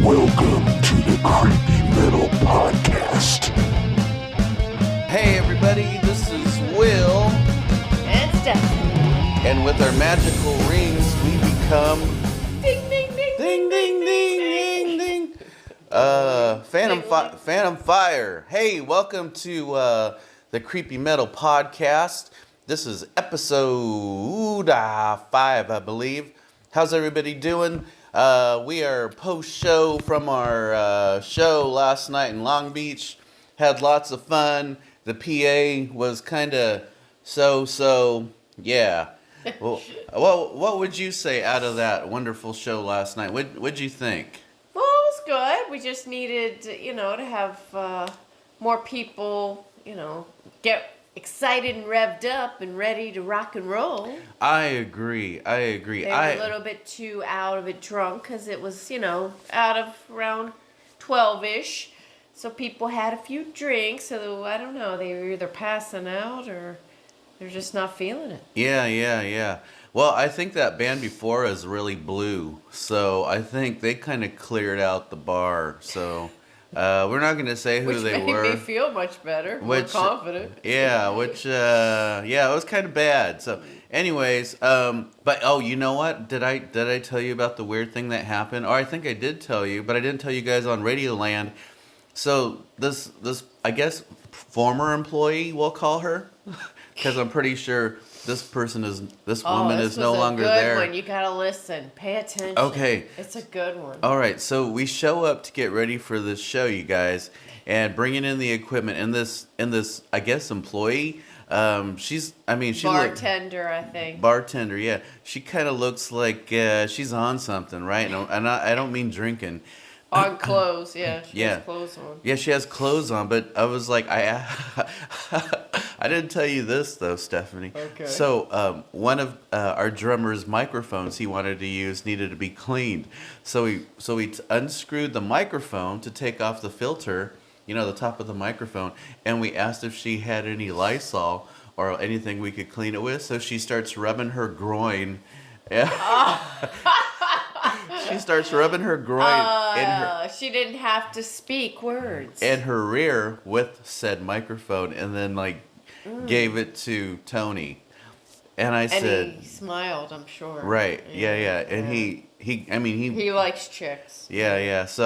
Welcome to the Creepy Metal Podcast. Hey everybody, this is Will. And Stephanie. And with our magical rings, we become... Ding, ding, ding, Ding, ding, ding, ding, ding. Phantom Fire. Hey, welcome to the Creepy Metal Podcast. This is episode 5, I believe. How's everybody doing? We are post-show from our show last night in Long Beach. Had lots of fun. The PA was kind of so, yeah. Well, what would you say out of that wonderful show last night? What'd you think? Well, it was good. We just needed, to have more people, get excited and revved up and ready to rock and roll. I agree. They were a little bit too out of it drunk because it was, out of around 12-ish. So people had a few drinks. So I don't know. They were either passing out or they're just not feeling it. Yeah. Well, I think that band before us really blew. So I think they kind of cleared out the bar. So we're not going to say who they were. Which made me feel much better, more confident. Yeah, it was kind of bad. So anyways, but you know what? Did I tell you about the weird thing that happened? Or I think I did tell you, but I didn't tell you guys on Radioland. So this I guess former employee, we'll call her, because I'm pretty sure this woman is no longer there. This was a good one. You gotta listen. Pay attention. Okay. It's a good one. All right. So we show up to get ready for this show, you guys, and bringing in the equipment. And this I guess employee, she's bartender, I think. Bartender, yeah. She kind of looks like she's on something, right? And I don't mean drinking. On clothes, yeah. She has clothes on. Yeah, she has clothes on, but I was like, I didn't tell you this, though, Stephanie. Okay. So one of our drummer's microphones he wanted to use needed to be cleaned. So we unscrewed the microphone to take off the filter, the top of the microphone, and we asked if she had any Lysol or anything we could clean it with. So she starts rubbing her groin. She starts rubbing her groin she didn't have to speak words. in her rear with said microphone, and then gave it to Tony. And I said, he smiled, I'm sure. Right. Yeah. And he likes chicks. Yeah. So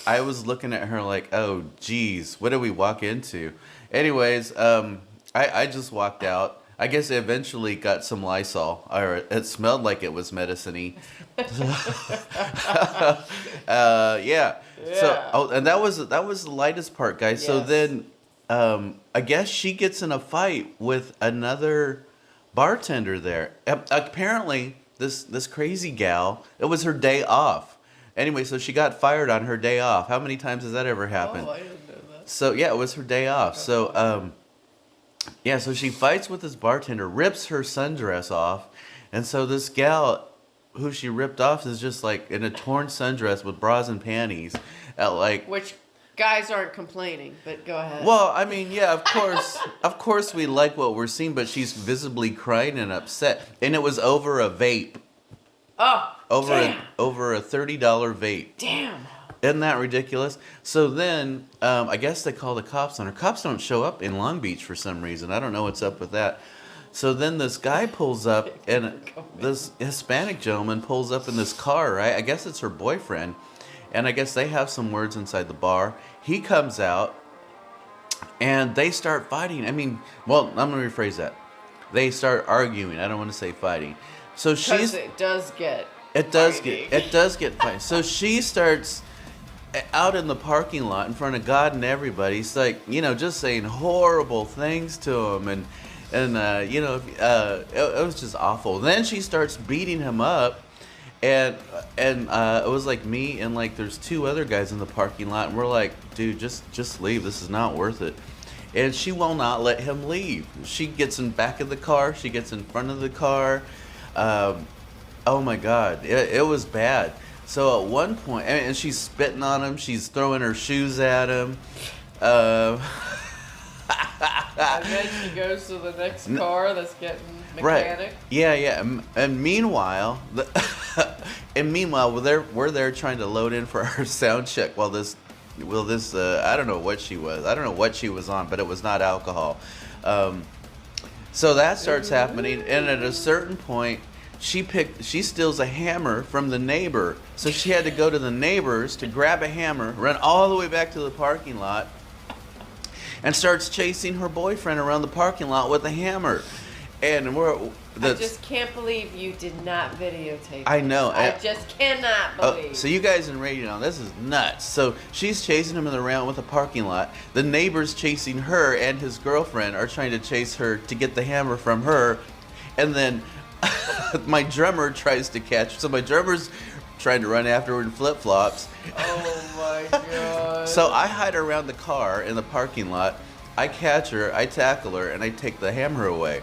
I was looking at her like, oh geez, what did we walk into? Anyways, I just walked out. I guess it eventually got some Lysol, or it smelled like it was medicine-y. Yeah. So, and that was the lightest part, guys. Yes. So then, I guess she gets in a fight with another bartender there. Apparently, this crazy gal, it was her day off. Anyway, so she got fired on her day off. How many times has that ever happened? Oh, I didn't know that. So yeah, it was her day off. So so she fights with this bartender, rips her sundress off, and so this gal who she ripped off is just like in a torn sundress with bras and panties which guys aren't complaining, but go ahead. Well, I mean, yeah, of course we like what we're seeing, but she's visibly crying and upset, and it was over a vape. Oh, over a $30 vape. Damn. Isn't that ridiculous? So then, I guess they call the cops on her. Cops don't show up in Long Beach for some reason. I don't know what's up with that. So then this guy pulls up, and this Hispanic gentleman pulls up in this car, right? I guess it's her boyfriend. And I guess they have some words inside the bar. He comes out, and they start fighting. I mean, well, I'm going to rephrase that. They start arguing. I don't want to say fighting. So she's... It does get fighting. So she starts... out in the parking lot in front of God and everybody, it's like, just saying horrible things to him, and it was just awful. Then she starts beating him up, and it was like me and there's two other guys in the parking lot, and we're like, dude, just leave. This is not worth it. And she will not let him leave. She gets in back of the car. She gets in front of the car. Oh my God, it was bad. So at one point, and she's spitting on him, she's throwing her shoes at him. And then she goes to the next car that's getting mechanic. Right. Yeah. And meanwhile, And meanwhile, we're there trying to load in for our sound check while this I don't know what she was. I don't know what she was on, but it was not alcohol. So that starts happening, and at a certain point, she steals a hammer from the neighbor. So she had to go to the neighbors to grab a hammer, run all the way back to the parking lot, and starts chasing her boyfriend around the parking lot with a hammer. And I just can't believe you did not videotape. I know. I just cannot believe. So you guys in radio, this is nuts. So she's chasing him around with a parking lot. The neighbors chasing her and his girlfriend are trying to chase her to get the hammer from her. And then my drummer tries to catch. So my drummer's trying to run after her in flip-flops. Oh my God. So I hide around the car in the parking lot. I catch her, I tackle her, and I take the hammer away.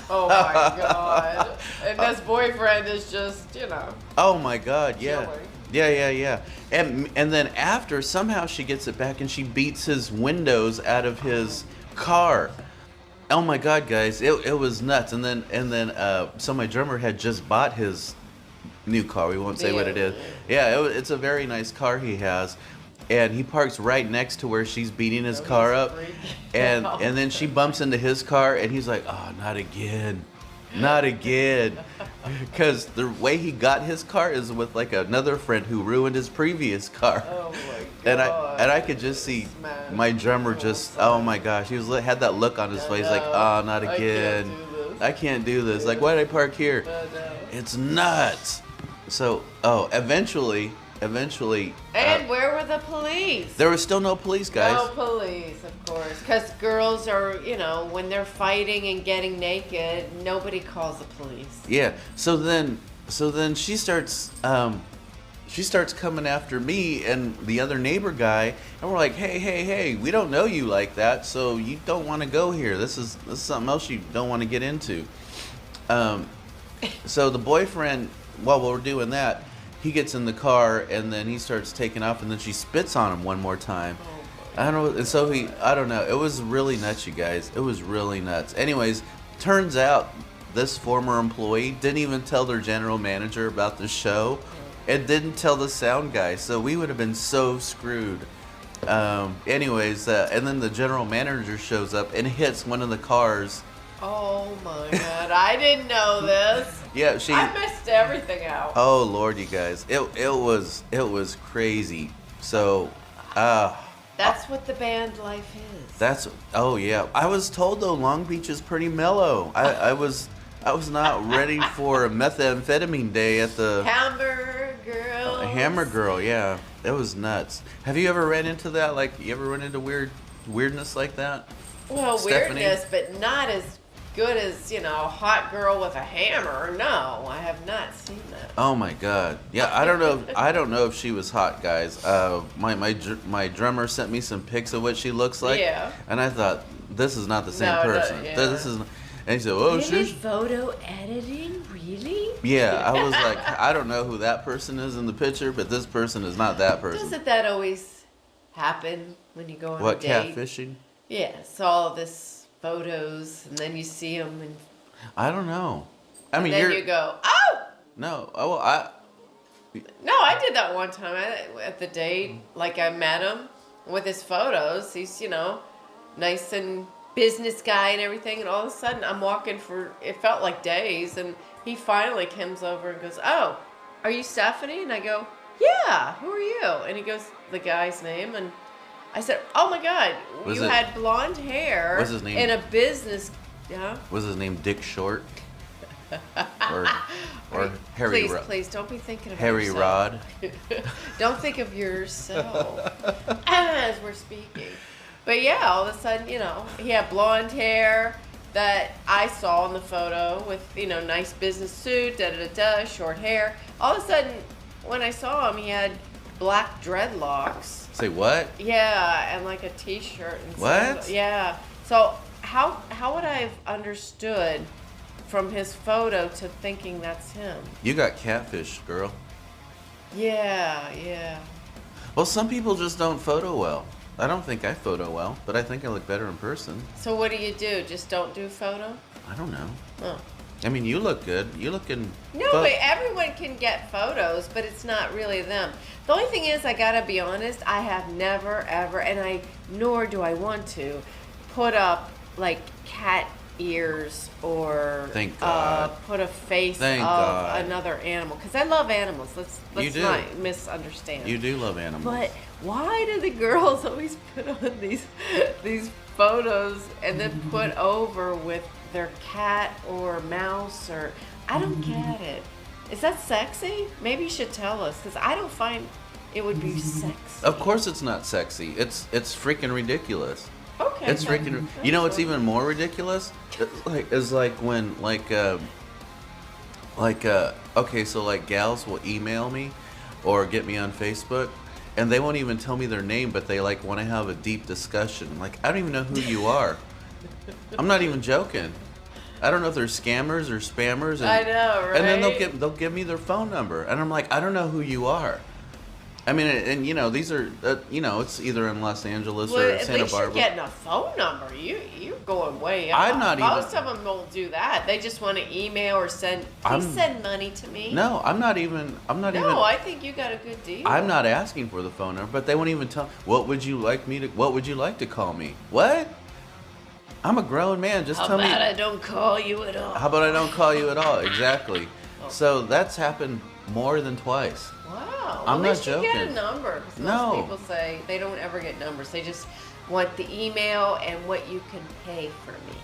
Oh my God. And this boyfriend is just, Oh my God, yeah. chilling. Yeah. And then after, somehow she gets it back and she beats his windows out of his car. Oh my God, guys, it was nuts. And then so my drummer had just bought his new car. We won't say what it is. Yeah, it's a very nice car he has. And he parks right next to where she's beating his car up. And then she bumps into his car and he's like, oh, not again. Not again. Because the way he got his car is with like another friend who ruined his previous car. Oh my God. And I could just see my drummer just, oh my gosh. He had that look on his face like, oh, not again. I can't do this. Like, why did I park here? It's nuts. So, eventually. And where were the police? There was still no police, guys. No police, of course. Because girls are, when they're fighting and getting naked, nobody calls the police. Yeah. So then she starts coming after me and the other neighbor guy, and we're like, hey, we don't know you like that, so you don't want to go here. This is something else you don't want to get into. So the boyfriend, while we're doing that, he gets in the car and then he starts taking off, and then she spits on him one more time. I don't know. And so I don't know. It was really nuts, you guys. It was really nuts. Anyways, turns out this former employee didn't even tell their general manager about the show and didn't tell the sound guy. So we would have been so screwed. Anyways, and then the general manager shows up and hits one of the cars. Oh my God, I didn't know this. Yeah, I missed everything out. Oh Lord, you guys, it was crazy. So, that's what the band life is. Oh yeah. I was told though Long Beach is pretty mellow. I was not ready for a methamphetamine day at the Hammer Girl. Hammer Girl, yeah. It was nuts. Have you ever ran into that? Like, you ever run into weirdness like that? Well, Stephanie? weirdness, but not as good as, a hot girl with a hammer. No, I have not seen that. Oh my God. Yeah, I don't know if she was hot, guys. My drummer sent me some pics of what she looks like. Yeah. And I thought, this is not the same person. Yeah. This is. And he said, "Oh, really? she's Photo editing? Really?" Yeah, I was like, I don't know who that person is in the picture, but this person is not that person. Doesn't that always happen when you go on a date? Catfishing? Yeah, it's all this photos, and then you see them, and I don't know. I mean, then you go, oh! No, I did that one time at the date. Like, I met him with his photos. He's, nice and business guy and everything, and all of a sudden I'm walking for, it felt like days, and he finally comes over and goes, "Oh, are you Stephanie?" And I go, "Yeah, who are you?" And he goes, the guy's name, and I said, "Oh my God, you had blonde hair." What's his name? In a business, yeah. Was his name Dick Short? or Harry Rod? Please don't be thinking of Harry yourself. Rod. Don't think of yourself as we're speaking. But yeah, all of a sudden, he had blonde hair that I saw in the photo with, nice business suit, short hair. All of a sudden, when I saw him, he had black dreadlocks. Say what? Yeah, and like a t-shirt. And what? Yeah. So how would I have understood from his photo to thinking that's him? You got catfish, girl. Yeah. Well, some people just don't photo well. I don't think I photo well, but I think I look better in person. So what do? Just don't do photo? I don't know. Oh. I mean, you look good. You looking. No, but everyone can get photos, but it's not really them. The only thing is, I gotta be honest, I have never, ever, nor do I want to, put up, like, cat ears or Thank God. Put a face Thank of God. another animal. Because I love animals. Let's You do. not misunderstand. You do love animals. But why do the girls always put on these photos and then put over with their cat or mouse or I don't get it. Is that sexy? Maybe you should tell us because I don't find it would be sexy. Of course, it's not sexy. It's freaking ridiculous. Okay. It's freaking. You know what's even more ridiculous? Is like when okay, so like gals will email me or get me on Facebook. And they won't even tell me their name, but they like want to have a deep discussion. Like, I don't even know who you are. I'm not even joking. I don't know if they're scammers or spammers. And, I know, right? And then they'll give me their phone number, and I'm like, I don't know who you are. I mean, and you know, these are it's either in Los Angeles or Santa Barbara. You're getting a phone number. You're going way up. I'm not Most of them won't do that. They just want to email or send. Please send money to me. No, I'm not even. No, I think you got a good deal. I'm not asking for the phone number, but they won't even tell. What would you like to call me? What? I'm a grown man. Just tell me. How about I don't call you at all? How about I don't call you at all? Exactly. So that's happened more than twice. Wow. I'm at not least joking. You get a number. 'Cause No. Most people say they don't ever get numbers. They just want the email and what you can pay for me.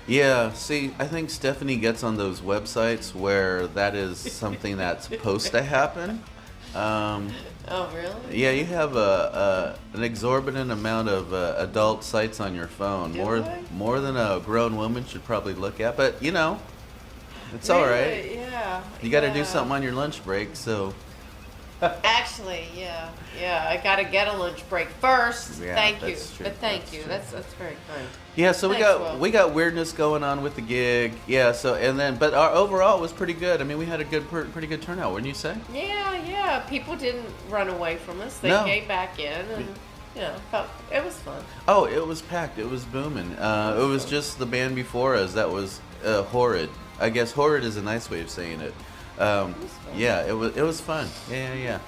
Yeah, see, I think Stephanie gets on those websites where that is something that's supposed to happen. Oh, really? Yeah, you have an exorbitant amount of adult sites on your phone. Do I? More than a grown woman should probably look at. But, it's all right. Really? Yeah. You got to do something on your lunch break, so... Actually, yeah. I gotta get a lunch break first. Yeah, Thank you, that's true. but thank That's you. true. That's very kind. Yeah, so Thanks, Will. we got weirdness going on with the gig. Yeah, so but our overall was pretty good. I mean, we had a pretty good turnout, wouldn't you say? Yeah. People didn't run away from us. They No. came back in, and it was fun. Oh, it was packed. It was booming. It was just the band before us that was horrid. I guess horrid is a nice way of saying it. Yeah, it was fun. Yeah.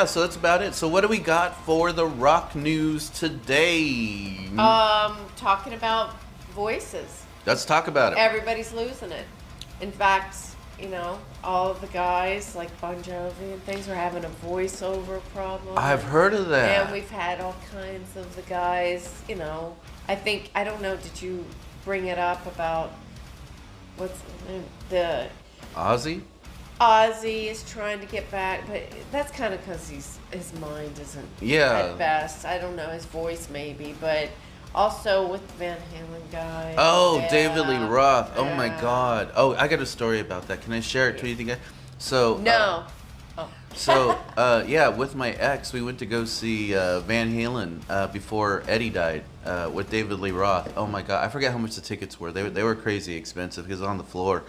So that's about it. So what do we got for the rock news today? Talking about voices. Let's talk about it. Everybody's losing it. In fact, all of the guys like Bon Jovi and things are having a voiceover problem. I've heard of that. And we've had all kinds of the guys, I don't know, did you bring it up about what's the name? The Ozzy is trying to get back, but that's kind of because his mind isn't at best. I don't know, his voice maybe, but also with the Van Halen guy. Oh, yeah, David Lee Roth. Oh my yeah. God. Oh, I got a story about that. Can I share it? Do you think So No. with my ex, we went to go see Van Halen before Eddie died with David Lee Roth. Oh my God, I forget how much the tickets were. They were crazy expensive because on the floor,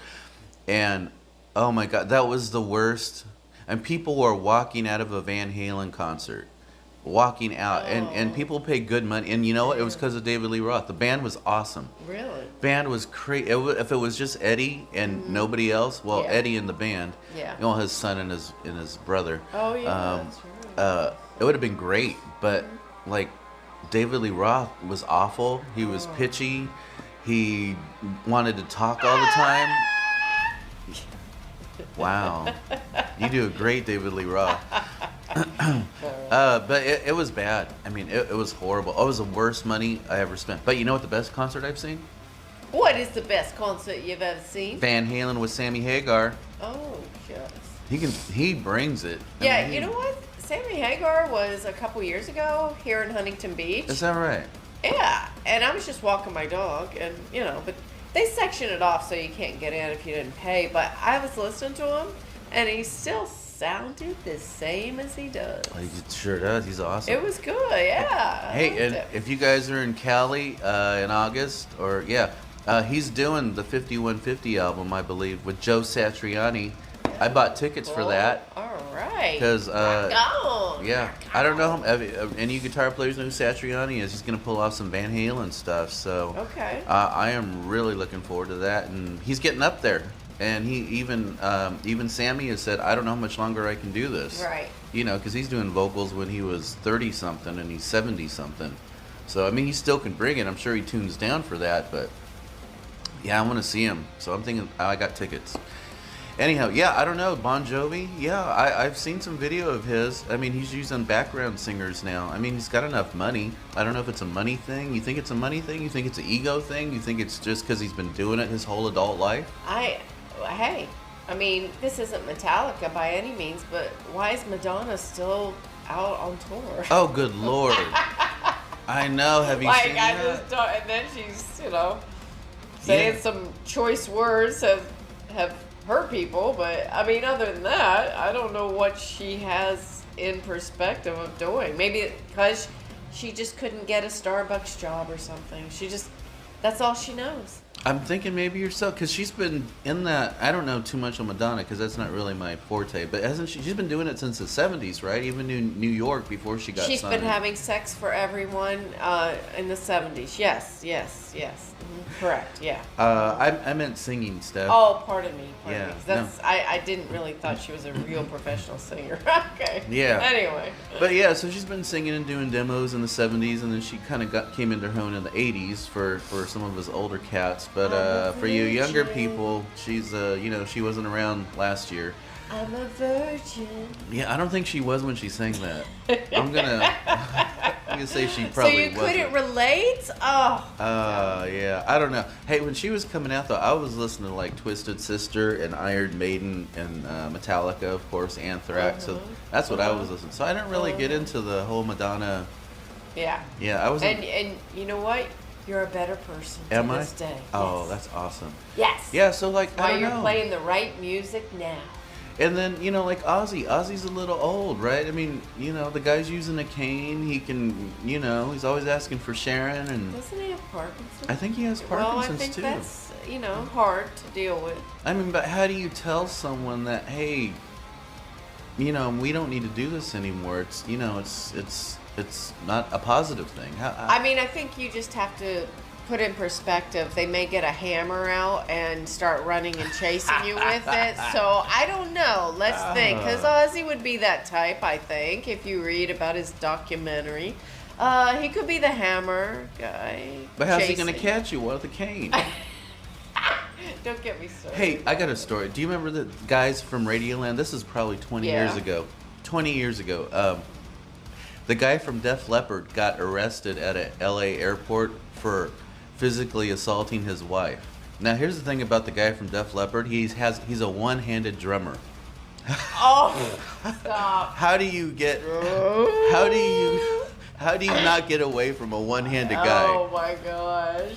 and oh my God, that was the worst. And people were walking out of a Van Halen concert, walking out, and people pay good money. And you know what? It was because of David Lee Roth. The band was awesome. Really? Band was crazy. If it was just Eddie and nobody else, well, Yeah. Eddie and the band, his son and his brother. Oh yeah, that's right. It would have been great, but like David Lee Roth was awful. He was pitchy. He wanted to talk all the time. Wow, you do a great David Lee Roth. But it was bad. I mean, it was horrible. It was the worst money I ever spent. But you know what the best concert I've seen? What is the best concert you've ever seen? Van Halen with Sammy Hagar. Oh, yes. He brings it. Yeah, you know what? Sammy Hagar was a couple years ago here in Huntington Beach. Is that right? Yeah, and I was just walking my dog, and but they section it off so you can't get in if you didn't pay. But I was listening to him, and he still sounded the same as he does. He sure does. He's awesome. It was good, yeah. Hey, and if you guys are in Cali in August, he's doing the 5150 album, I believe, with Joe Satriani I bought tickets for that. All right. Because, Rock on. yeah, I don't know any guitar players know who Satriani is. He's going to pull off some Van Halen stuff. So Okay. I am really looking forward to that. And he's getting up there. And he even Sammy has said, I don't know how much longer I can do this. Right. You know, because he's doing vocals when he was 30-something and he's 70-something. So, I mean, he still can bring it. I'm sure he tunes down for that. But, yeah, I want to see him. So I'm thinking I got tickets. Anyhow, yeah, I don't know. Bon Jovi, yeah, I've seen some video of his. I mean, he's using background singers now. I mean, he's got enough money. I don't know if it's a money thing. You think it's a money thing? You think it's an ego thing? You think it's just because he's been doing it his whole adult life? Hey, I mean, this isn't Metallica by any means, but why is Madonna still out on tour? Oh, good Lord. I know. Have you seen that? Just don't, and then she's, saying some choice words have hurt people, but I mean, other than that, I don't know what she has in perspective of doing. Maybe because she just couldn't get a Starbucks job or something. That's all she knows. I'm thinking maybe yourself, because she's been in that. I don't know too much on Madonna, because that's not really my forte. But hasn't she? She's been doing it since the '70s, right? Even in New York before she got signed. She's been having sex for everyone in the '70s. Yes. Correct. Yeah. I meant singing stuff. Oh, pardon me. Yeah, That's I didn't really thought she was a real professional singer. Okay. Yeah. Anyway. But yeah, so she's been singing and doing demos in the '70s, and then she kind of came into her own in the '80s for some of his older cats. But for you younger people, she's she wasn't around last year. I'm a virgin. Yeah, I don't think she was when she sang that. I'm gonna say she probably wasn't. So you couldn't relate? Oh. Yeah. I don't know. Hey, when she was coming out though, I was listening to like Twisted Sister and Iron Maiden and Metallica, of course, Anthrax. So that's what I was listening. So I didn't really get into the whole Madonna. Yeah. Yeah, I was. And you know what? You're a better person to this day. Oh, Yes. that's awesome. Yes. Yeah. So like, Why I don't you're know. playing the right music now. And then, like Ozzy's a little old, right? I mean, the guy's using a cane. He can, he's always asking for Sharon. And Doesn't he have Parkinson's? I think he has Parkinson's too. Well, I think that's, hard to deal with. I mean, but how do you tell someone that, hey, we don't need to do this anymore? It's, it's not a positive thing. I mean, I think you just have to put in perspective. They may get a hammer out and start running and chasing you with it. So I don't know. Let's think. Because Ozzy would be that type, I think, if you read about his documentary. He could be the hammer guy. But how's he chasing. going to catch you with a cane? Don't get me started. Hey, I got a story. Do you remember the guys from Radioland? This is probably 20 years ago. 20 years ago. The guy from Def Leppard got arrested at a LA airport for physically assaulting his wife. Now, here's the thing about the guy from Def Leppard. He's a one-handed drummer. Oh, stop. How do you not get away from a one-handed guy? Oh my gosh.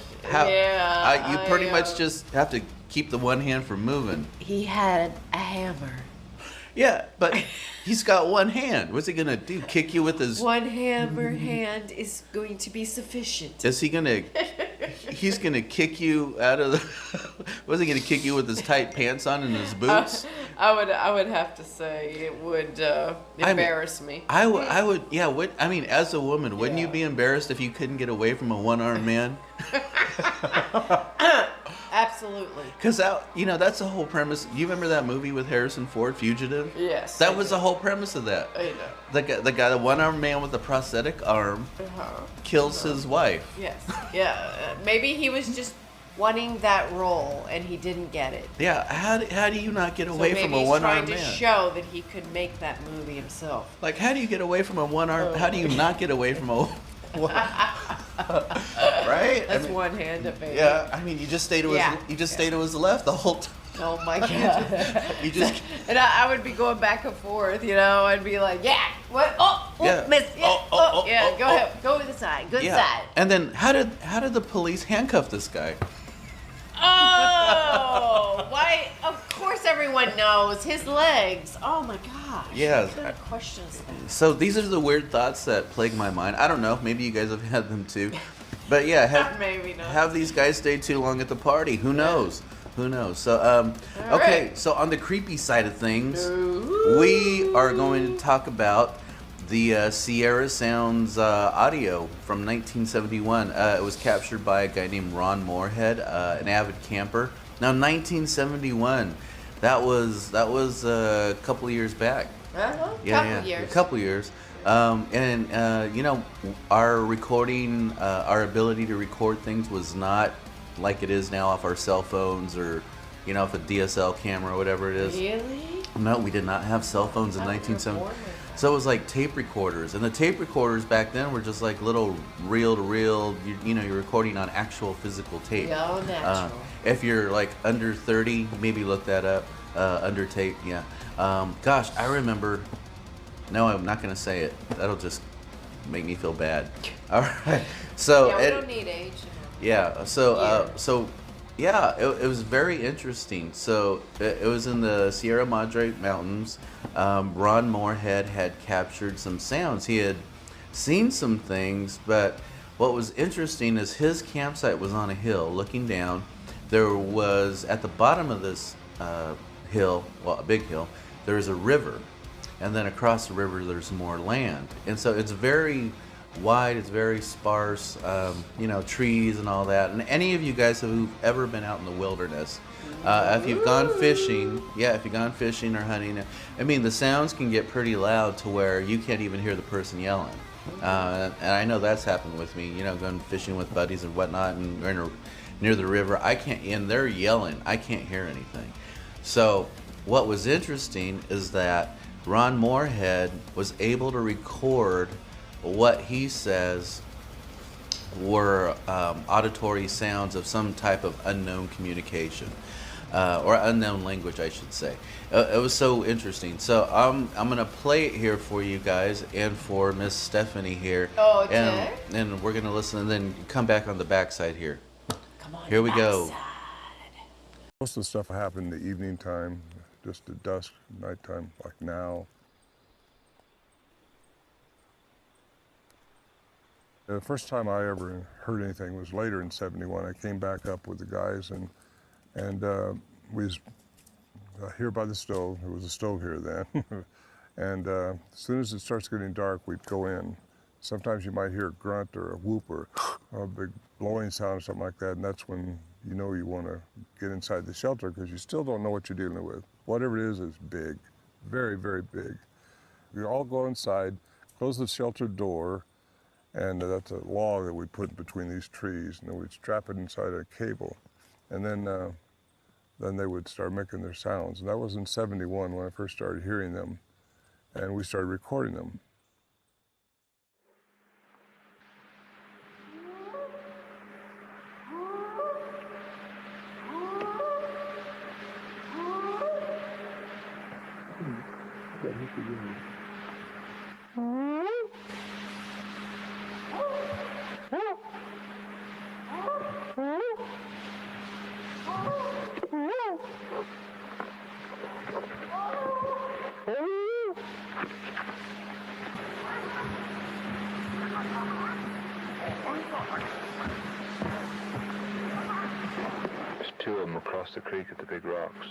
You pretty much just have to keep the one hand from moving. He had a hammer. Yeah, but he's got one hand. What's he gonna do? Kick you with his One hammer hand is going to be sufficient. Is he gonna? He's gonna kick you out of the. Was he gonna kick you with his tight pants on and his boots? I would have to say it would embarrass me. I would. Yeah. As a woman, wouldn't you be embarrassed if you couldn't get away from a one-armed man? Absolutely. Because that's the whole premise. You remember that movie with Harrison Ford, Fugitive? Yes. That was the whole premise of that. I know. The one-armed man with a prosthetic arm kills his wife. Yes. Yeah. Maybe he was just wanting that role and he didn't get it. Yeah. How do you not get away from a he's one-armed trying man? to show that he could make that movie himself. Like, how do you get away from a one-armed? How do you not get away from a? Right? That's one-handed, baby. Yeah. You just stay to his left the whole time. Oh my god. You just. And I would be going back and forth, I'd be like, yeah, what? Oh, Yeah. miss. Yeah, Oh, go ahead. Go to the side. Good side. And then how did the police handcuff this guy? Oh, why? Of course everyone knows. His legs. Oh my gosh. Yeah. What kind of question is that? So these are the weird thoughts that plague my mind. I don't know. Maybe you guys have had them too. But yeah, Maybe not. have these guys stay too long at the party? Who knows? Who knows? So, All okay. right. So on the creepy side of things, we are going to talk about the Sierra Sounds audio from 1971. It was captured by a guy named Ron Moorhead, an avid camper. Now, 1971, that was a couple of years back. Couple years. A couple years. You know, our recording, our ability to record things was not like it is now off our cell phones or, you know, off a DSL camera or whatever it is. Really? No, we did not have cell phones in 1970. So it was like tape recorders, and the tape recorders back then were just like little reel-to-reel. You know, you're recording on actual physical tape. Yeah, natural. If you're like under 30, maybe look that up. Under tape, yeah. Gosh, I remember. No, I'm not gonna say it. That'll just make me feel bad. All right. So Yeah, we don't need age. yeah. So yeah, it was very interesting. So it was in the Sierra Madre Mountains. Ron Moorhead had captured some sounds. He had seen some things, but what was interesting is his campsite was on a hill looking down. There was, at the bottom of this hill, well, a big hill, there is a river. And then across the river, there's more land. And so it's very wide, it's very sparse, you know, trees and all that. And any of you guys who've ever been out in the wilderness, if you've gone fishing, if you've gone fishing or hunting, I mean, the sounds can get pretty loud to where you can't even hear the person yelling. And I know that's happened with me, you know, going fishing with buddies and whatnot, and we're near the river. And they're yelling. I can't hear anything. So what was interesting is that Ron Moorhead was able to record what he says were auditory sounds of some type of unknown communication, or unknown language, I should say. It was so interesting. So I'm gonna play it here for you guys and for Miss Stephanie here. Oh, okay. And we're gonna listen and then come back on the backside here. Come on. Here we go. backside. Most of the stuff happened in the evening time, just at dusk, nighttime, like now. The first time I ever heard anything was later in '71. I came back up with the guys, and we was here by the stove. There was a stove here then. And as soon as it starts getting dark, we'd go in. Sometimes you might hear a grunt or a whoop or a big blowing sound or something like that, and that's when you know you want to get inside the shelter because you still don't know what you're dealing with. Whatever it is big, very, very big. We all go inside, close the shelter door, and that's a log that we put between these trees, and then we'd strap it inside a cable, and then they would start making their sounds. And that was in '71 when I first started hearing them, and we started recording them. There's two of them across the creek at the big rocks.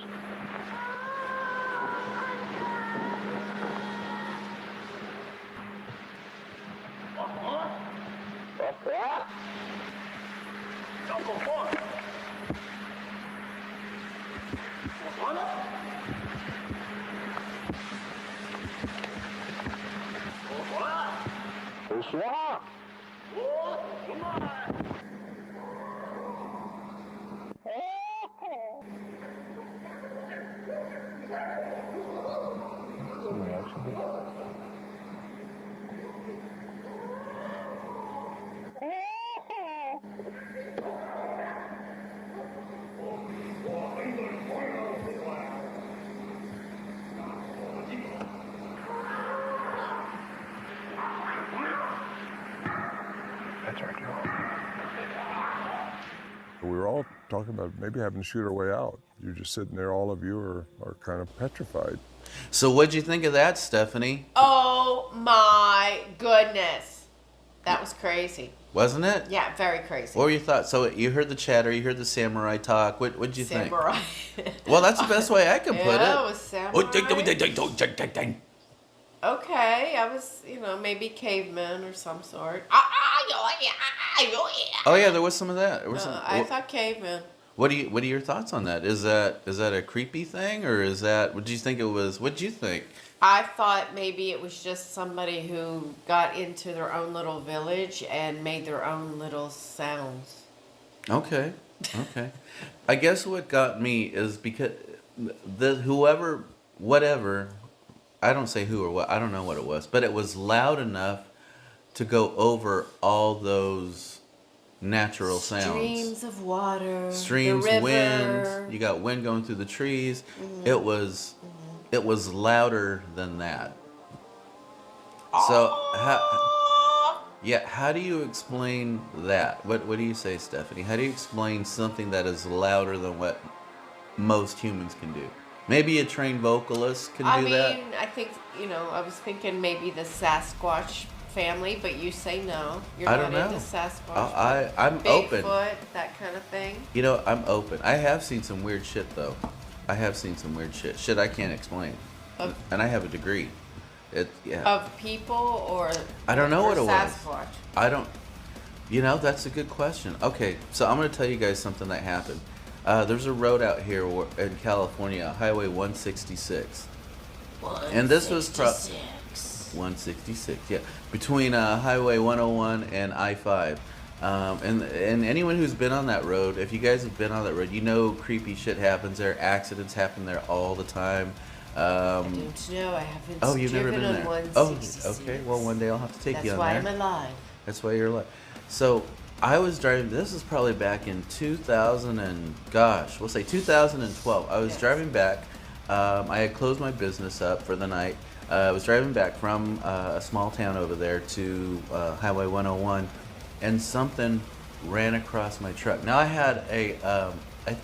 That's our job. We were all talking about maybe having to shoot our way out. You're just sitting there, all of you are kind of petrified. So what'd you think of that, Stephanie? Oh my goodness. That was crazy. Wasn't it? Yeah, very crazy. What were your thoughts? So you heard the chatter, you heard the samurai talk. What'd you think? Samurai. Well, that's the best way I can put it. Yeah, it was samurai. Okay, I was, maybe cavemen or some sort. Oh yeah, there was some of that. There was I thought cavemen. What are your thoughts on that? Is that a creepy thing, or is that? What do you think it was? What'd you think? I thought maybe it was just somebody who got into their own little village and made their own little sounds. Okay. I guess what got me is because whatever, I don't say who or what, I don't know what it was, but it was loud enough to go over all those natural sounds. Streams of water. Streams, the river. wind. You got wind going through the trees. Mm-hmm. It was louder than that. So, how do you explain that? What do you say, Stephanie? How do you explain something that is louder than what most humans can do? Maybe a trained vocalist can do that? I think, I was thinking maybe the Sasquatch family, but you say no. You're not into Sasquatch. I'm open. Bigfoot, that kind of thing. I'm open. I have seen some weird shit, though. I have seen some weird shit. Shit I can't explain. And I have a degree. Of people or I don't know what it was. Sasquatch? I don't. That's a good question. Okay, so I'm going to tell you guys something that happened. There's a road out here in California, Highway 166. And this was 166, yeah. Between Highway 101 and I-5. And anyone who's been on that road, if you guys have been on that road, creepy shit happens there. Accidents happen there all the time. I don't know. I haven't you've never driven been on there. 166. Oh, okay. Well, one day I'll have to take you on there. That's why I'm alive. That's why you're alive. So I was driving. This is probably back in 2012. I was driving back. I had closed my business up for the night. I was driving back from a small town over there to Highway 101, and something ran across my truck. Now I had I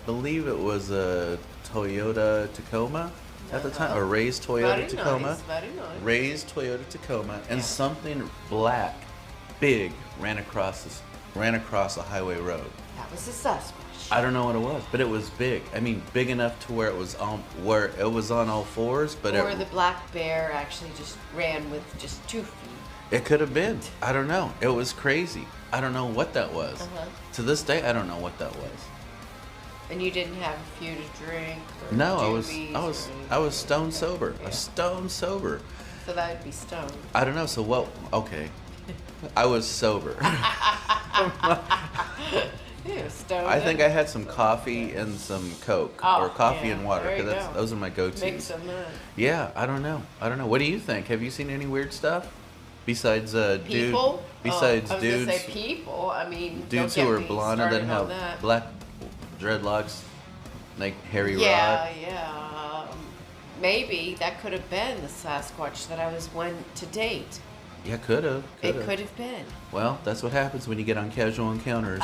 believe it was a Toyota Tacoma at the time, a raised Toyota Tacoma. Very nice. Raised Toyota Tacoma, and something black, big, ran across a highway road. That was a Sasquatch. I don't know what it was, but it was big. I mean, big enough to where it was on all fours, but or the black bear actually just ran with just 2 feet. It could have been. I don't know. It was crazy. I don't know what that was. To this day, I don't know what that was. And you didn't have a few to drink? Or no, doobies I was stone sober. Yeah. Stone sober. So that would be stone. I don't know. So what? Okay, I was sober. Stone. I think I had some coffee and some Coke, or coffee and water, because those are my go-tos. Mix them up. Yeah, I don't know. What do you think? Have you seen any weird stuff besides people? Besides I was dudes? gonna say people. I mean, dudes who are blonde and then have black dreadlocks, like Harry Rod. Yeah. Maybe that could have been the Sasquatch that I went to date. Yeah, could have. It could have been. Well, that's what happens when you get on casual encounters.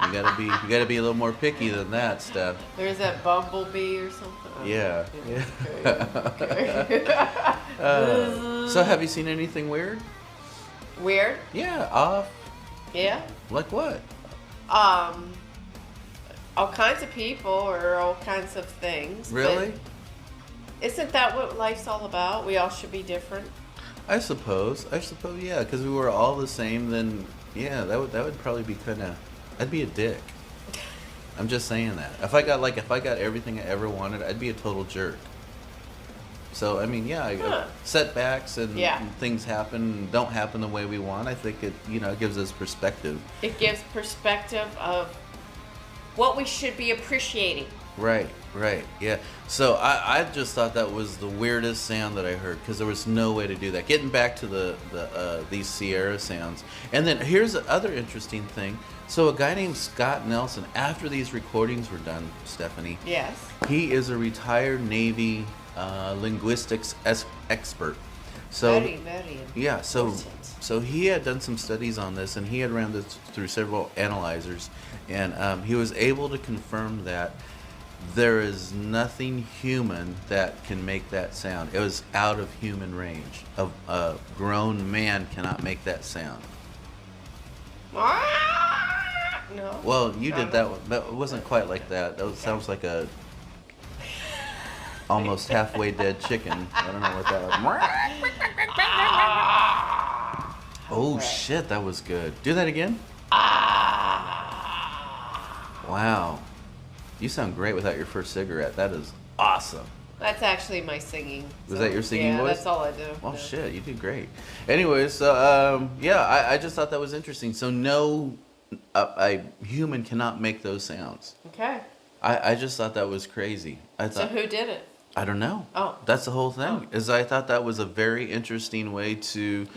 You gotta be a little more picky than that stuff. There's that bumblebee or something. Yeah. Okay. So have you seen anything weird? Weird? Yeah. Off. Yeah. Like what? All kinds of people or all kinds of things. Really? Isn't that what life's all about? We all should be different. I suppose, yeah, because we were all the same, then, yeah, that would probably be I'd be a dick. I'm just saying that. If I got everything I ever wanted, I'd be a total jerk. So, I mean, yeah, setbacks and things don't happen the way we want. I think it gives us perspective. It gives perspective of what we should be appreciating. Right, yeah. So I just thought that was the weirdest sound that I heard, because there was no way to do that. Getting back to these Sierra sounds, and then here's the other interesting thing. So a guy named Scott Nelson, after these recordings were done, Stephanie. Yes. He is a retired Navy linguistics expert. So very, very yeah. So he had done some studies on this, and he had ran this through several analyzers, and he was able to confirm that there is nothing human that can make that sound. It was out of human range. A grown man cannot make that sound. No. Well, you did that one, but it wasn't quite like that. That sounds like a almost halfway dead chicken. I don't know what that was. Oh shit, that was good. Do that again. Wow, you sound great without your first cigarette. That is awesome. That's actually my singing. Was that your singing voice? Yeah, that's all I do. Well, Yeah. shit, you did great. Anyways, so yeah, I just thought that was interesting. So no, a human cannot make those sounds. Okay. I just thought that was crazy. So who did it? I don't know. Oh. That's the whole thing. Oh. Is I thought that was a very interesting way to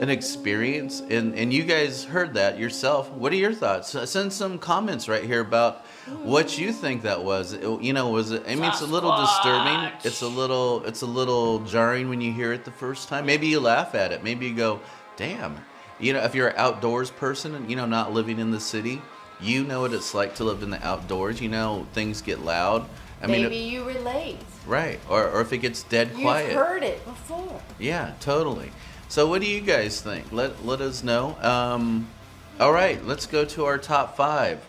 an experience, and you guys heard that yourself. What are your thoughts? Send some comments right here about what you think that was. You know, was it? I mean, it's a little disturbing. It's a little jarring when you hear it the first time. Maybe you laugh at it. Maybe you go, "Damn." You know, if you're an outdoors person and not living in the city, you know what it's like to live in the outdoors. You know, things get loud. I mean, Maybe you relate. right, or if it gets dead quiet. You've heard it before. Yeah, totally. So what do you guys think? Let us know. All right, let's go to our top 5.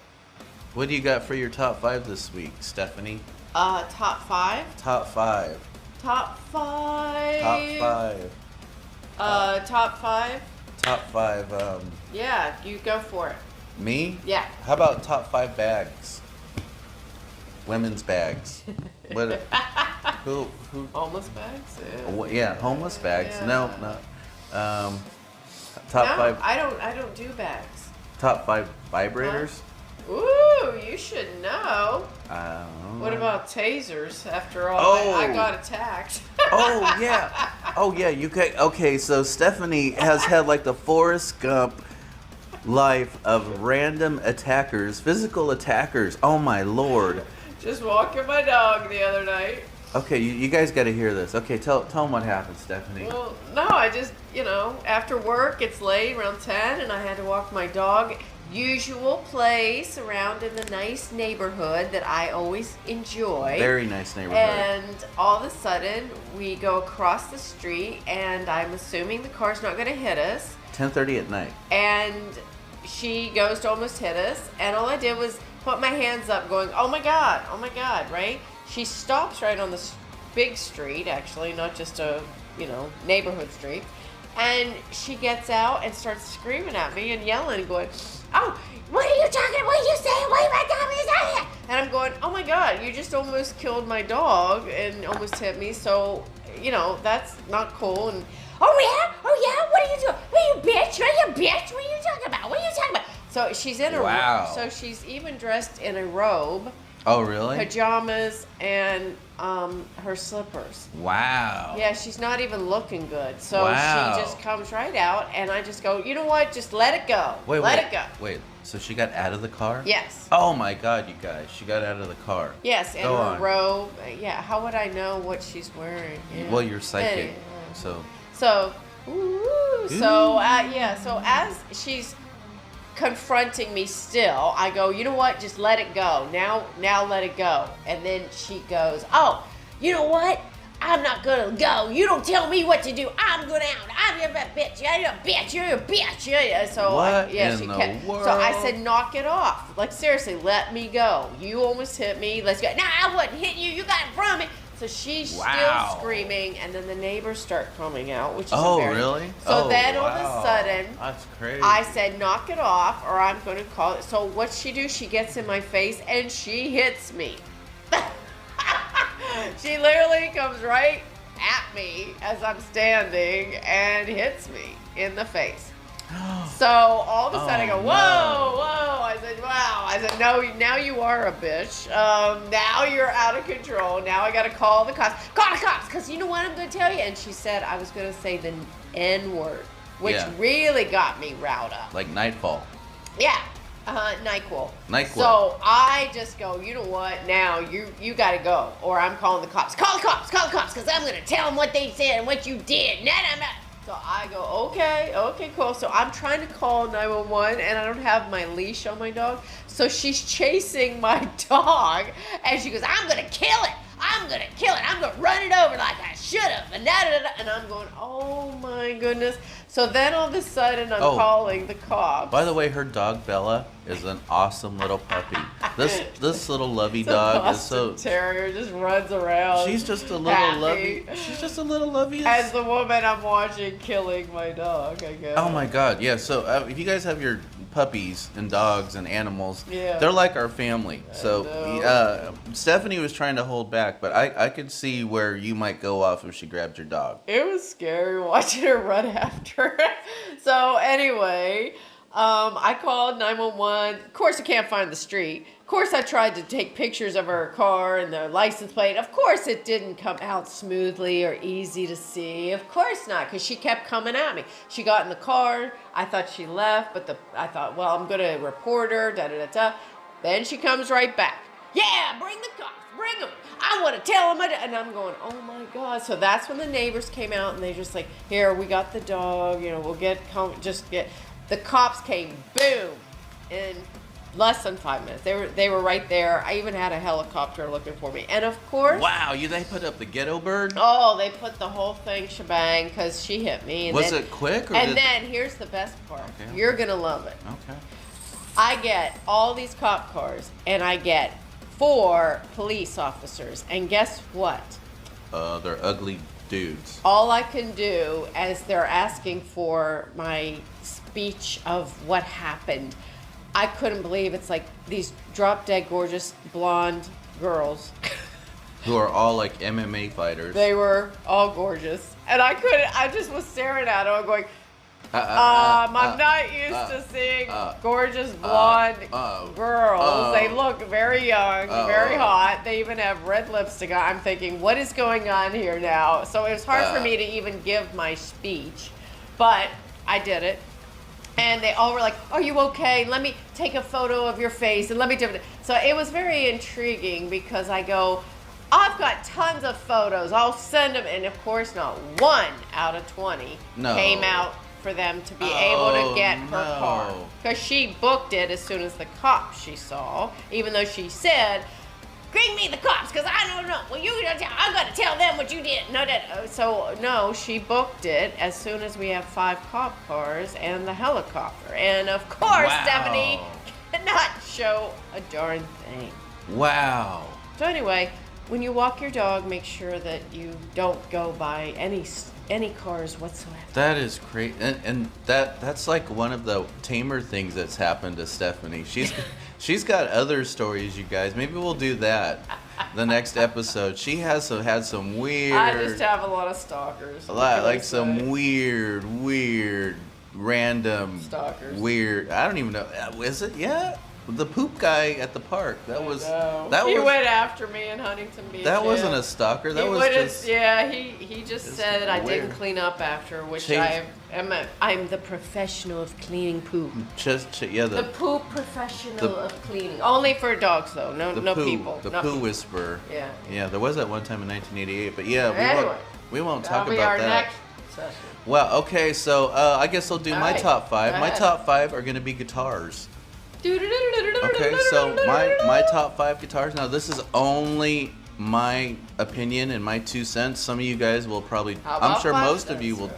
What do you got for your top 5 this week, Stephanie? Top 5. Top 5. Top 5. Top 5. Top 5. Top 5. Yeah, you go for it. Me? Yeah. How about top 5 bags? Women's bags. What? Who? Homeless bags. Yeah, homeless bags. Yeah. No. Top No, 5. I don't do bags. Top 5 vibrators. Ooh, you should know. I don't know. What about tasers? After all, Oh. I got attacked. Oh yeah. You can. Okay, so Stephanie has had like the Forrest Gump life of random attackers, physical attackers. Oh my lord. Just walking my dog the other night. Okay, you guys got to hear this. Okay, tell them what happened, Stephanie. Well, no, I just, after work, it's late, around 10, and I had to walk my dog. Usual place around in the nice neighborhood that I always enjoy. Very nice neighborhood. And all of a sudden, we go across the street, and I'm assuming the car's not going to hit us. 10:30 at night. And she goes to almost hit us, and all I did was put my hands up going, oh my God, right? She stops right on this big street, actually, not just a, neighborhood street. And she gets out and starts screaming at me and yelling and going, oh, what are you talking about? What are you saying? What are you saying? And I'm going, oh my God, you just almost killed my dog and almost hit me. So, that's not cool. And oh yeah, what are you doing? What are you bitch? What are you bitch? What are you talking about? So she's in so she's even dressed in a robe. Oh really? Pajamas and her slippers. Wow. Yeah, she's not even looking good. So Wow. she just comes right out, and I just go, you know what? Just let it go. Let it go. Wait, so she got out of the car? Yes. Oh my God, you guys, she got out of the car. Yes, and Go her on. robe. Yeah, how would I know what she's wearing? Yeah. Well, you're psychic, Anyway. so. So as she's confronting me still, I go, you know what? Just let it go. Now let it go. And then she goes, oh, you know what? I'm not gonna go. You don't tell me what to do. I'm going out. I'm a bitch. You're a bitch. You're a bitch. Yeah. So What yeah, in she the kept. world? So I said, knock it off. Like seriously, let me go. You almost hit me. Let's go. No, I wouldn't hit you. You got it from me. So she's Wow. still screaming, and then the neighbors start coming out, which is Oh embarrassing. really? So Oh, then all of a wow. sudden, That's crazy. I said, knock it off, or I'm going to call it. So what she do? She gets in my face and she hits me. She literally comes right at me as I'm standing and hits me in the face. So all of a sudden I go, Oh, whoa, no. whoa. I said, wow. I said, no, now you are a bitch. Now you're out of control. Now I got to call the cops. Call the cops, because you know what I'm going to tell you? And she said I was going to say the N-word, which Yeah. really got me riled up. Like Nightfall. Yeah. NyQuil. NyQuil. So I just go, you know what? Now you got to go, or I'm calling the cops. Call the cops, because I'm going to tell them what they said and what you did. So I go, okay, cool. So I'm trying to call 911, and I don't have my leash on my dog. So she's chasing my dog, and she goes, I'm going to kill it. I'm going to run it over like I should have. And I'm going, oh my goodness. So then all of a sudden I'm Oh. calling the cops. By the way, her dog Bella is an awesome little puppy. This little lovey It's a dog is Boston so. Terrier just runs around. She's just a little happy. lovey. She's just a little lovey. As the woman I'm watching killing my dog, I guess. Oh my God! Yeah. So if you guys have your puppies and dogs and animals, Yeah. they're like our family. So know. Stephanie was trying to hold back, but I could see where you might go off if she grabbed your dog. It was scary watching her run after. So anyway, I called 911. Of course, I can't find the street. Of course, I tried to take pictures of her car and the license plate. Of course, it didn't come out smoothly or easy to see. Of course not, because she kept coming at me. She got in the car. I thought she left, but I thought, well, I'm going to report her, da-da-da-da. Then she comes right back. Yeah, bring the cops. Bring them. I want to tell them. And I'm going, oh my God. So that's when the neighbors came out and they just like, here, we got the dog. You know, we'll just get. The cops came, boom, in less than 5 minutes. They were right there. I even had a helicopter looking for me. And of course. Wow! They put up the ghetto bird. Oh, they put the whole thing shebang because she hit me. And Was then, it quick? Or and then here's the best part. Okay. You're going to love it. Okay. I get all these cop cars and I get 4 police officers. And guess what? They're ugly dudes. All I can do as they're asking for my speech of what happened, I couldn't believe it's like these drop dead gorgeous blonde girls. Who are all like MMA fighters. They were all gorgeous. And I just was staring at them going, I'm not used to seeing gorgeous blonde girls. They look very young, very hot. They even have red lipstick on. I'm thinking, what is going on here now? So it was hard for me to even give my speech, but I did it. And they all were like, are you okay? Let me take a photo of your face and let me do it. So it was very intriguing because I go, I've got tons of photos. I'll send them. And of course, not 1 out of 20 came out for them to be able to get her car. Because she booked it as soon as the cops she saw, even though she said, bring me the cops, because I don't know. Well, I'm going to tell them what you did. So, no, she booked it as soon as we have 5 cop cars and the helicopter. And, of course, Stephanie cannot show a darn thing. Wow. So, anyway, when you walk your dog, make sure that you don't go by any cars whatsoever. That is great, and that's like one of the tamer things that's happened to Stephanie. She's got other stories, you guys. Maybe we'll do that the next episode. She had some weird. I just have a lot of stalkers. Like some weird, random, stalkers. Weird. I don't even know. Is it? Yeah. The poop guy at the park. He went after me in Huntington Beach. That wasn't a stalker. That was just. Yeah, he just said I weird. didn't clean up after, which I'm the professional of cleaning poop. The poop professional of cleaning. Only for dogs though. No people. The poo whisperer. Yeah. Yeah, there was that one time in 1988, but yeah, we won't talk about our that. Next session. Well, okay, so I guess I'll do my top 5. Go My ahead. top 5 are going to be guitars. Okay, so my top 5 guitars. Now, this is only my opinion and my 2 cents. Some of you guys will probably, I'm sure most of you will.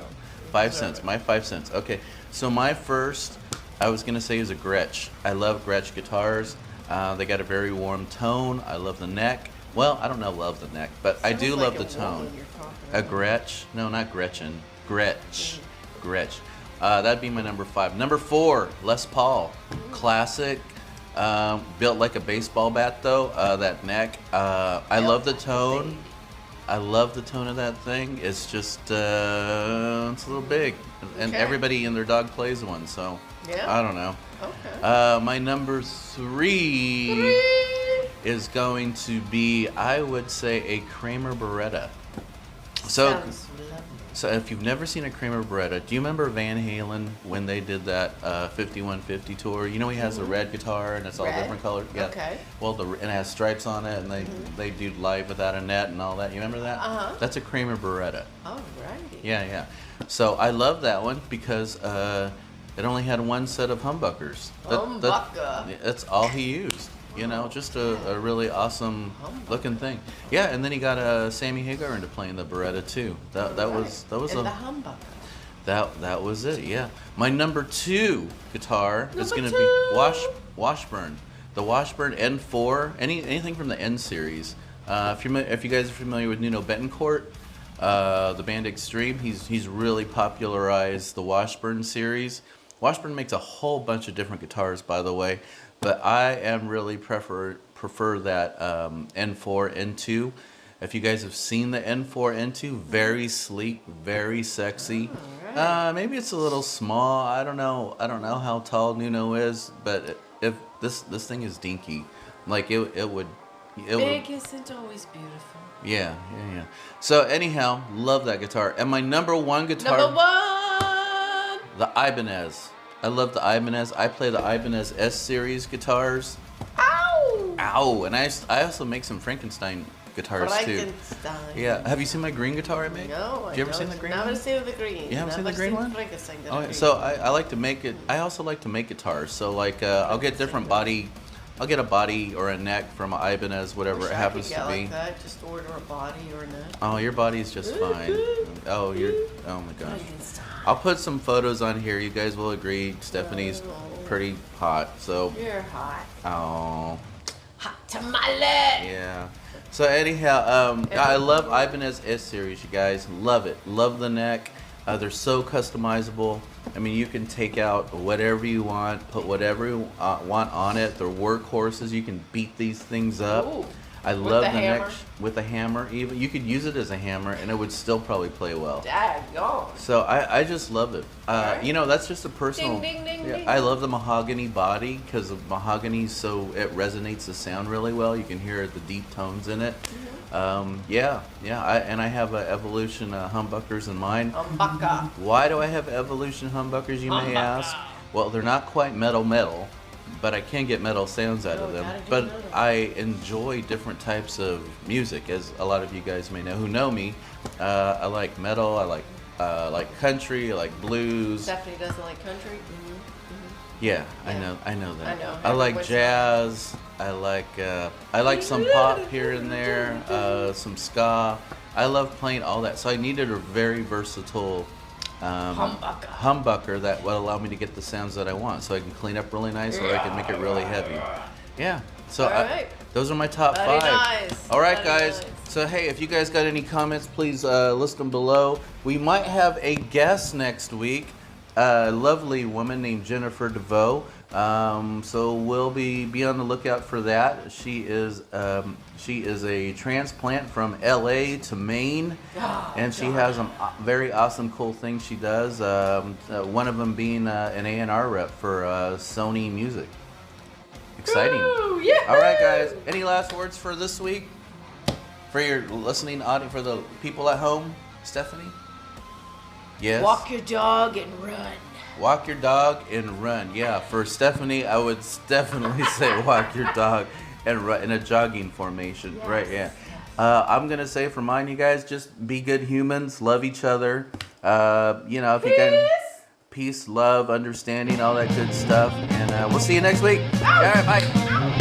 5 cents, my 5 cents. Okay, so my first, I was going to say, is a Gretsch. I love Gretsch guitars. They got a very warm tone. I love the neck. Well, I don't know, love the neck, but I do love the tone. A Gretsch? No, not Gretchen. Gretsch. That'd be my number 5. Number 4, Les Paul. Classic. Built like a baseball bat, though. That neck. I love the tone. I love the tone of that thing. It's just, it's a little big. And everybody and their dog plays one, so I don't know. Okay. My number 3 is going to be, I would say, a Kramer Beretta. So if you've never seen a Kramer Beretta, do you remember Van Halen when they did that 5150 tour? You know he has a red guitar and it's all different colors. Yeah. Okay. Well, and it has stripes on it, and they do Live Without a Net and all that. You remember that? That's a Kramer Beretta. Oh, right. Yeah. So I love that one because it only had 1 set of humbuckers. That's all he used. You know, just a really awesome looking thing. Yeah, and then he got Sammy Hagar into playing the Beretta too. That was and the humbucker. That was it. Yeah. My number 2 guitar is going to be Washburn. The Washburn N4. Anything from the N series. If you guys are familiar with Nuno Betancourt, the band Extreme, he's really popularized the Washburn series. Washburn makes a whole bunch of different guitars, by the way, but I am really prefer that N4 N2. If you guys have seen the N4 N2, very sleek, very sexy. Right. Maybe it's a little small. I don't know how tall Nuno is, but if this thing is dinky, like it would. Big isn't always beautiful. Yeah. So anyhow, love that guitar. And my number 1 guitar. Number 1. The Ibanez. I love the Ibanez. I play the Ibanez S series guitars. Ow! And I also make some Frankenstein guitars too. Yeah. Have you seen my green guitar I make? No. Have you ever seen the green one? Never seen the green. You haven't seen the green one? Oh, so I like to make it. I also like to make guitars. So like I'll get different body. I'll get a body or a neck from an Ibanez, whatever it happens to be. Like that. Just order a body or a neck. Oh, your body's just fine. Oh my gosh. I'll put some photos on here. You guys will agree. Stephanie's pretty hot. So. You're hot. Oh. Hot tamale. Yeah. So anyhow, I love Ibanez S series. You guys love it. Love the neck. They're so customizable. I mean, you can take out whatever you want, put whatever you want on it. They're workhorses. You can beat these things up. Ooh. I love the neck with a hammer. Even you could use it as a hammer, and it would still probably play well. Daggone. So I just love it. Right. You know, that's just a personal. Ding, ding, yeah, ding. I love the mahogany body because of mahogany, so it resonates the sound really well. You can hear the deep tones in it. I have Evolution humbuckers in mine. Humbucker. Why do I have Evolution humbuckers, you may ask? Well, they're not quite metal, but I can get metal sounds out of them. But I enjoy different types of music, as a lot of you guys may know who know me. I like metal, I like country, I like blues. Stephanie doesn't like country. Yeah, I know that. I know. I like jazz. I like some pop here and there, some ska. I love playing all that. So I needed a very versatile humbucker that would allow me to get the sounds that I want. So I can clean up really nice, or I can make it really heavy. Yeah. So those are my top 5. Nice. All right, guys. So hey, if you guys got any comments, please list them below. We might have a guest next week. A lovely woman named Jennifer DeVoe. So we'll be on the lookout for that. She is a transplant from LA to Maine, and she has some very awesome, cool things she does. One of them being an A&R rep for Sony Music. Exciting. Ooh, yeah. All right, guys. Any last words for this week? For your listening audience, for the people at home, Stephanie? Yes. Walk your dog and run. Walk your dog and run. Yeah, for Stephanie, I would definitely say walk your dog and run in a jogging formation. Yes. Right, yeah. I'm going to say for mine, you guys, just be good humans, love each other. If you can, peace, love, understanding, all that good stuff. And we'll see you next week. All right, bye.